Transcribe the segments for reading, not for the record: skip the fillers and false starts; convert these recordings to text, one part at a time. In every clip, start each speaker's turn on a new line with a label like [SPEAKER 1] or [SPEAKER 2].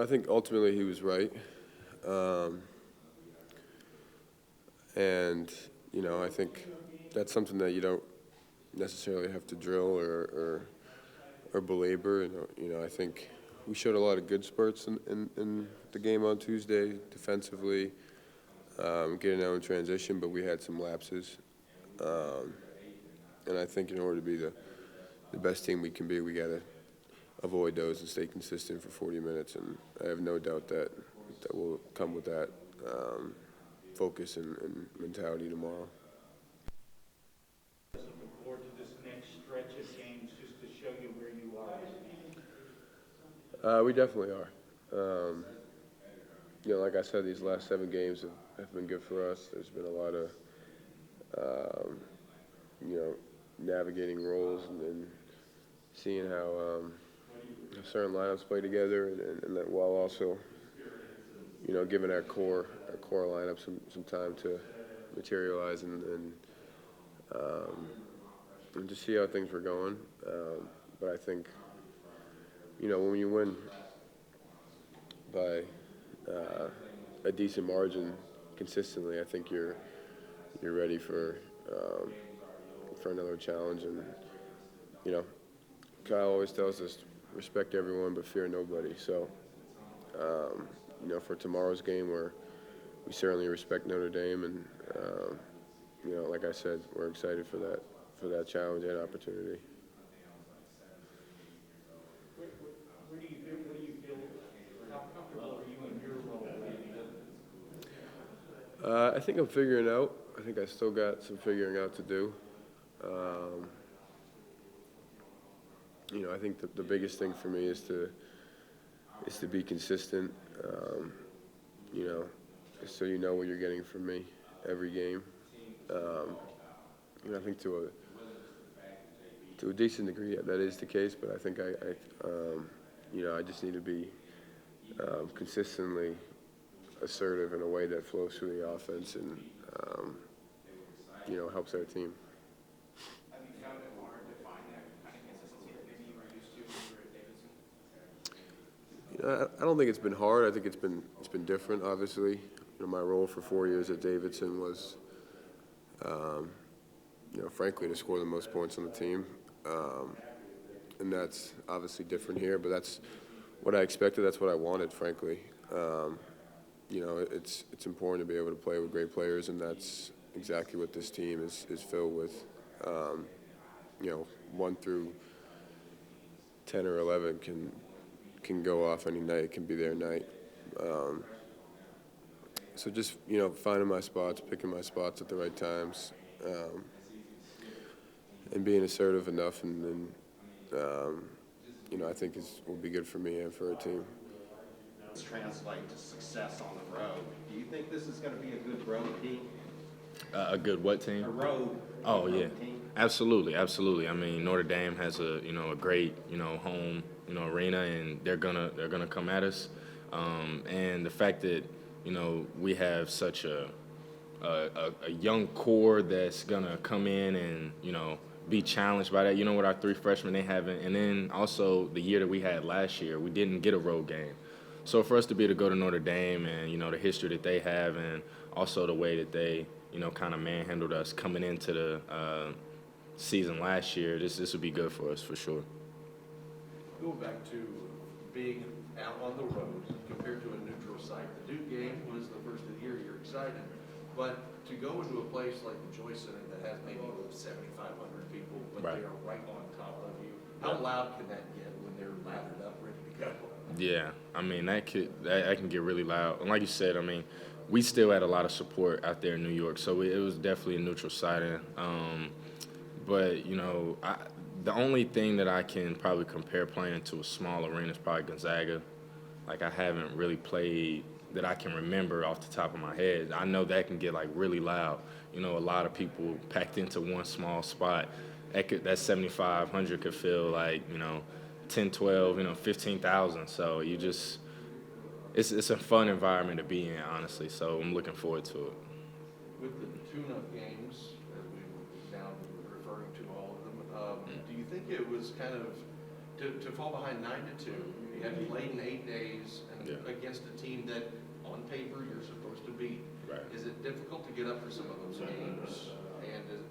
[SPEAKER 1] I think ultimately he was right. And, I think that's something that you don't necessarily have to drill or belabor. I think we showed a lot of good spurts in the game on Tuesday defensively, getting out in transition, but we had some lapses. And I think in order to be the best team we can be, we got to avoid those and stay consistent for 40 minutes. And I have no doubt that will come with that focus and mentality tomorrow.
[SPEAKER 2] Looking forward to this next stretch of games just to show you where you are.
[SPEAKER 1] We definitely are. Like I said, these last 7 games have been good for us. There's been a lot of, navigating roles and seeing how certain lineups play together, and that while also, giving our core lineup some time to materialize and just see how things were going. But I think, when you win by a decent margin consistently, I think you're ready for another challenge. And Kyle always tells us, respect everyone but fear nobody. So for tomorrow's game, we certainly respect Notre Dame, and like I said, we're excited for that challenge and opportunity.
[SPEAKER 2] What do you feel? How comfortable are you in your role?
[SPEAKER 1] I think I'm figuring out. I think I still got some figuring out to do. I think the biggest thing for me is to be consistent. So you know what you're getting from me every game. I think to a decent degree that is the case, but I think I just need to be consistently assertive in a way that flows through the offense and helps our team.
[SPEAKER 3] Have you found it hard to find that kind of consistency that maybe you were used to when you were at Davidson?
[SPEAKER 1] I don't think it's been hard. I think it's been different. Obviously, my role for 4 years at Davidson was, frankly, to score the most points on the team, and that's obviously different here. But that's what I expected. That's what I wanted, frankly. It's important to be able to play with great players, and that's exactly what this team is filled with. 1 through 10 or 11 can go off any night. It can be their night. So just finding my spots, picking my spots at the right times, and being assertive enough, and I think will be good for me and for our team.
[SPEAKER 4] Translate to success on the road. Do you think this is going to be a good road team?
[SPEAKER 5] A good what team?
[SPEAKER 4] A road.
[SPEAKER 5] Oh yeah,
[SPEAKER 4] team?
[SPEAKER 5] absolutely. I mean, Notre Dame has a great home arena, and they're gonna come at us. And the fact that we have such a young core that's gonna come in and be challenged by that. With our 3 freshmen, they haven't, and then also the year that we had last year, we didn't get a road game. So for us to be able to go to Notre Dame and the history that they have, and also the way that they kind of manhandled us coming into the season last year, this would be good for us for sure.
[SPEAKER 6] Going back to being out on the road compared to a neutral site, the Duke game was the first of the year. You're excited, but to go into a place like the Joy Center that has maybe 7,500 people, but
[SPEAKER 5] Right.
[SPEAKER 6] they are right on top of you, how loud can that get when they're lathered up, ready to go?
[SPEAKER 5] Yeah, I mean that can get really loud. And like you said, I mean, we still had a lot of support out there in New York, so it was definitely a neutral sighting. But the only thing that I can probably compare playing to a small arena is probably Gonzaga. Like I haven't really played that I can remember off the top of my head. I know that can get like really loud. A lot of people packed into one small spot. That 7,500 could feel like 10, 12, 15,000. So it's a fun environment to be in, honestly. So I'm looking forward to it.
[SPEAKER 6] With the tune-up games, as we now referring to all of them, do you think it was kind of to fall behind 9-2, you hadn't played in 8 days, and
[SPEAKER 5] Yeah.
[SPEAKER 6] against a team that, on paper, you're supposed to beat.
[SPEAKER 5] Right.
[SPEAKER 6] Is it difficult to get up for some of those games?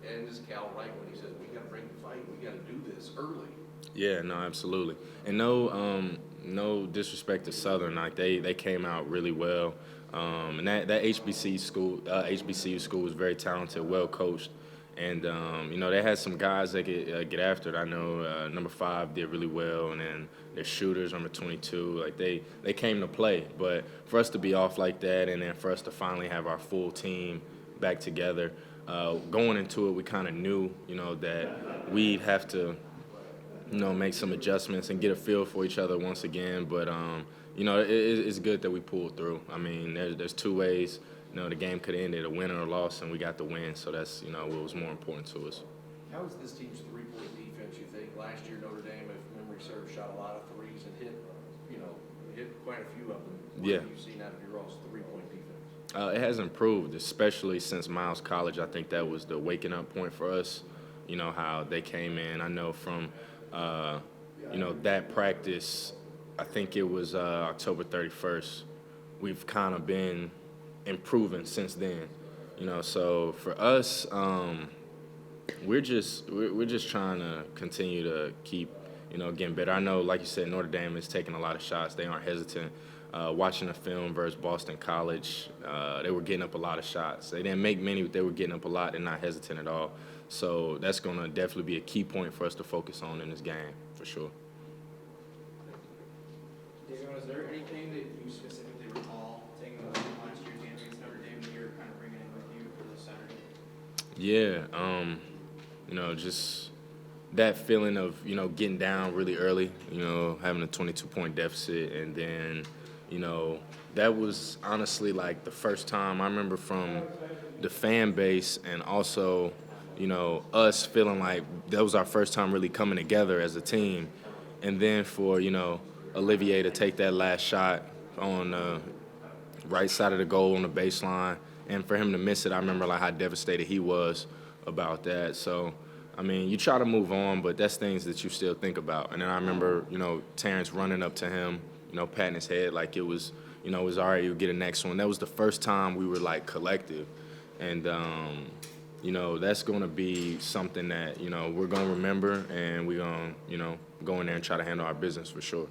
[SPEAKER 6] And is Cal right when he says, we gotta bring the fight, we gotta do this early?
[SPEAKER 5] Yeah, no, absolutely. And no disrespect to Southern, like they came out really well. And that HBCU school was very talented, well coached. And, they had some guys that could get after it. I know number 5 did really well, and then their shooters, number 22, like they came to play. But for us to be off like that, and then for us to finally have our full team back together, going into it, we kind of knew, that we'd have to, make some adjustments and get a feel for each other once again. But, it's good that we pulled through. I mean, there's 2 ways. The game could have ended a win or a loss, and we got the win. So that's, what was more important to us.
[SPEAKER 6] How is this team's three-point defense, you think? Last year, Notre Dame, if memory serves, shot a lot of threes and hit quite a few of them.
[SPEAKER 5] Yeah.
[SPEAKER 6] What have you seen out of your all's three-point defense?
[SPEAKER 5] It has improved, especially since Miles College. I think that was the waking up point for us. How they came in. I know from, that practice, I think it was October 31st. We've kind of been improving since then. So for us, we're just trying to continue to keep, getting better. I know, like you said, Notre Dame is taking a lot of shots. They aren't hesitant. Watching the film versus Boston College, they were getting up a lot of shots. They didn't make many, but they were getting up a lot and not hesitant at all. So that's going to definitely be a key point for us to focus on in this game, for sure.
[SPEAKER 3] Davion, is there anything that you specifically recall taking away from last year's game against Notre Dame that you're kind of bringing in with you for this Saturday?
[SPEAKER 5] Yeah, just that feeling of, getting down really early, having a 22-point deficit. And then, that was honestly like the first time I remember from the fan base, and also, us feeling like that was our first time really coming together as a team. And then for, Olivier to take that last shot on the right side of the goal on the baseline, and for him to miss it, I remember like how devastated he was about that. So, I mean, you try to move on, but that's things that you still think about. And then I remember, Terrence running up to him, patting his head like it was, it was all right, you'll get a next one. That was the first time we were like collective. And, that's going to be something that, we're going to remember, and we're going to, go in there and try to handle our business for sure.